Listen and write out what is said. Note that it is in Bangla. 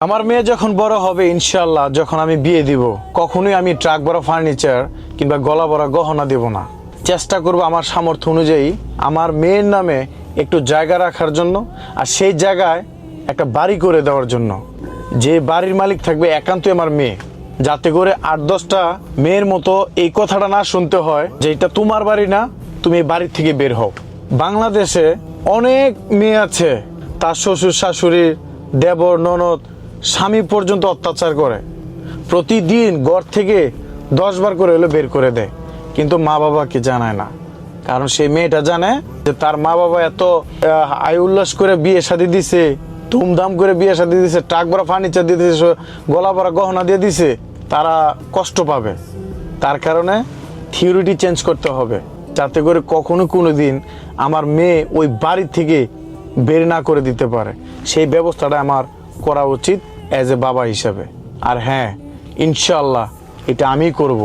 আমার মেয়ে যখন বড় হবে ইনশাআল্লাহ, যখন আমি বিয়ে দিব, কখনোই আমি ট্রাক ভরা ফার্নিচার কিংবা গলা ভরা গহনা দেব না। চেষ্টা করব আমার সামর্থ্য অনুযায়ী আমার মেয়ের নামে একটু জায়গা রাখার জন্য, আর সেই জায়গায় একটা বাড়ি করে দেওয়ার জন্য। যে বাড়ির মালিক থাকবে একান্তই আমার মেয়ে, যাতে করে ৮-১০টা মেয়ের মতো এই কথাটা না শুনতে হয় যে এটা তোমার বাড়ি না, তুমি এই বাড়ি থেকে বের হও। বাংলাদেশে অনেক মেয়ে আছে, তার শ্বশুর শাশুড়ির, দেবর ননদ, স্বামী পর্যন্ত অত্যাচার করে, প্রতিদিন ঘর থেকে 10 বার করে হলে বের করে দেয়, কিন্তু মা বাবাকে জানায় না। কারণ সেই মেয়েটা জানে যে তার মা বাবা এত আয় উল্লাস করে বিয়ে শাদী দিছে, ধুমধাম করে বিয়ে শাদী দিছে, ট্রাক ভরা ফার্নিচার দিয়ে দিছে, গলা ভরা গহনা দিয়ে দিছে, তারা কষ্ট পাবে। তার কারণে থিওরিটি চেঞ্জ করতে হবে, যাতে করে কখনো কোনো দিন আমার মেয়ে ওই বাড়ি থেকে বের না করে দিতে পারে। সেই ব্যবস্থাটা আমার করা উচিত অ্যাজ এ বাবা হিসাবে। আর হ্যাঁ, ইনশাআল্লাহ এটা আমিই করব।